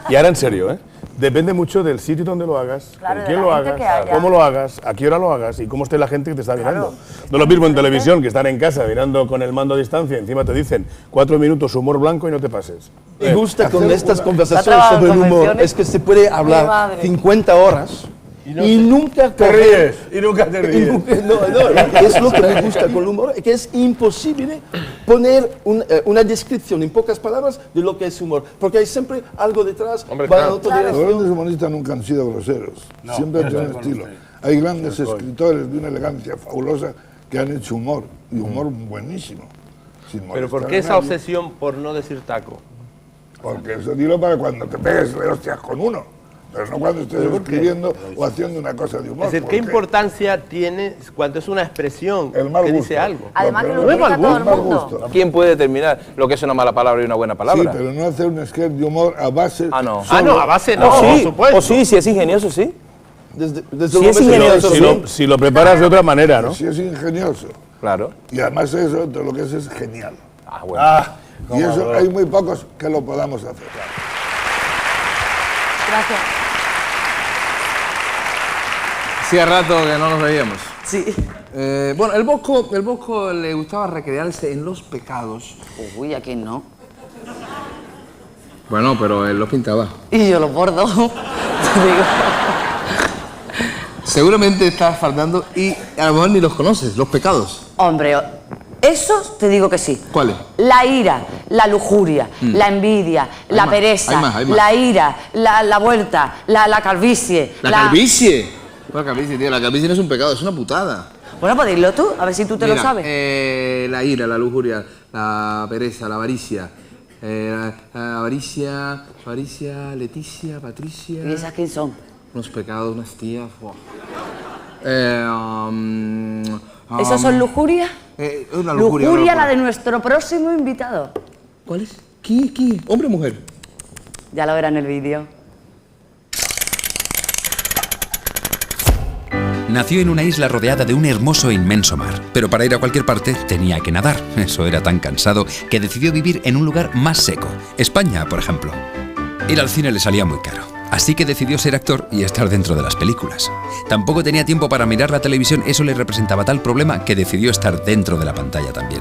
y ahora en serio, depende mucho del sitio donde lo hagas,
Claro,
con
de
quién
la
lo
gente
hagas,
que haya.
cómo lo hagas, a qué hora lo hagas y cómo esté la gente que te está mirando. No lo mismo en televisión, que están en casa mirando con el mando a distancia, encima te dicen 4 minutos humor blanco y no te pases.
Me gusta con
hacer
estas
una-
conversaciones
trabajado
sobre el
en
humor
convenciones.
es que se puede
Mi
hablar
madre.
50 horas y nunca
Te ríes y nunca te
y
ríes.
nunca- no, es lo que me gusta con el humor, que es imposible poner una descripción en pocas palabras de lo que es humor, porque hay siempre algo detrás,
Hombre,
va en
claro.
otra
Los
dirección.
grandes humoristas nunca han sido groseros, siempre han tenido estilo. Hay grandes escritores de una elegancia fabulosa que han hecho humor, y humor buenísimo. sin
Pero ¿por
molestar
qué
a
esa
nadie.
obsesión por no decir taco?
Porque eso dilo para cuando te pegues de hostias con uno, pero no cuando estés escribiendo o haciendo una cosa de humor.
Es decir,
¿por
¿qué
qué?
importancia tiene cuando es una expresión
El mal
que
gusto.
dice algo?
Además que lo
No es
utiliza
mal
todo el
gusto,
mundo.
mal gusto.
¿Quién puede determinar lo que es una mala palabra y una buena
Sí,
palabra?
pero no hacer un sketch de humor a base...
Ah, no.
Ah, no, a base no,
O
por
sí,
supuesto.
o sí, si es ingenioso, sí.
Desde
Sí,
luego
es
que
ingenioso,
sí.
Si lo preparas de otra manera, ¿no?
Si es ingenioso.
Claro.
Y además eso, todo lo que es genial.
Ah, bueno.
Y eso hay muy pocos que lo podamos hacer.
Gracias.
Hacía rato que no nos veíamos.
Sí.
Bueno, el Bosco le gustaba recrearse en los pecados.
Uy, ¿a quién no?
Bueno, pero él los pintaba.
Y yo los bordo. Te digo.
Seguramente estás faltando y a lo mejor ni los conoces, los pecados.
Hombre, esos te digo que sí.
¿Cuáles?
La ira, la lujuria, la envidia, la
más,
pereza,
hay más.
la ira, la vuelta, la calvicie.
La calvicie. La calvicie, tío, la calvicie no es un pecado, es una putada.
Bueno, pues dilo tú, a ver si tú te lo
Mira,
sabes.
La ira, la lujuria, la pereza, la avaricia. Avaricia, Leticia, Patricia.
¿Y esas quién son?
Unos pecados, unas tías. Buah.
¿Esos son lujuria?
Una lujuria.
Lujuria,
una
la de
locura.
nuestro próximo invitado.
¿Cuál es? ¿Quién? ¿Hombre o mujer?
Ya lo verá en el vídeo.
Nació en una isla rodeada de un hermoso e inmenso mar, pero para ir a cualquier parte tenía que nadar. Eso era tan cansado que decidió vivir en un lugar más seco, España, por ejemplo. Ir al cine le salía muy caro. Así que decidió ser actor y estar dentro de las películas. Tampoco tenía tiempo para mirar la televisión, eso le representaba tal problema que decidió estar dentro de la pantalla también.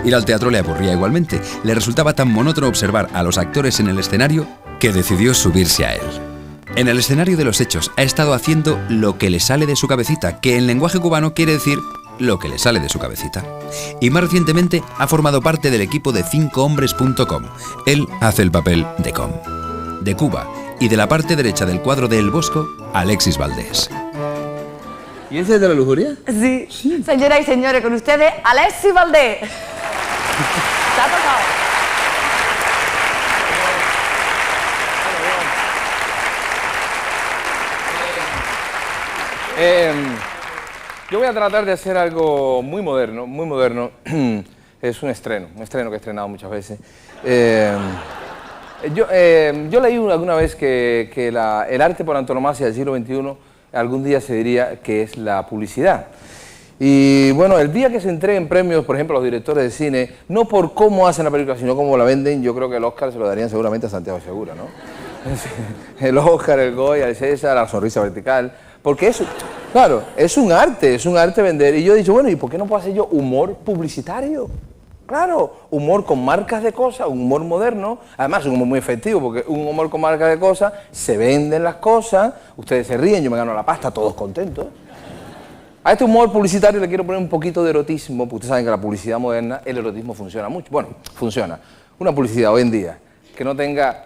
Ir al teatro le aburría igualmente, le resultaba tan monótono observar a los actores en el escenario que decidió subirse a él. En el escenario de los hechos ha estado haciendo lo que le sale de su cabecita, que en lenguaje cubano quiere decir lo que le sale de su cabecita. Y más recientemente ha formado parte del equipo de 5hombres.com. Él hace el papel de Com. De Cuba y de la parte derecha del cuadro de El Bosco, Alexis Valdés.
¿Y ese es de la lujuria?
Sí. Señoras y señores, con ustedes, Alexis Valdés. ¿Te ha tocado?
Yo voy a tratar de hacer algo muy moderno, muy moderno. Es un estreno que he estrenado muchas veces. Yo leí alguna vez que el arte por antonomasia del siglo XXI algún día se diría que es la publicidad. Y bueno, el día que se entreguen premios, por ejemplo, a los directores de cine, no por cómo hacen la película, sino cómo la venden, yo creo que el Oscar se lo darían seguramente a Santiago Segura, ¿no? El Oscar, el Goya, el César, la sonrisa vertical, porque eso, claro, es un arte vender. Y yo he dicho, bueno, ¿y por qué no puedo hacer yo humor publicitario? Claro, humor con marcas de cosas, un humor moderno, además un humor muy efectivo, porque un humor con marcas de cosas, se venden las cosas, ustedes se ríen, yo me gano la pasta, todos contentos. A este humor publicitario le quiero poner un poquito de erotismo, porque ustedes saben que la publicidad moderna, el erotismo funciona mucho. Bueno, funciona. Una publicidad hoy en día que no tenga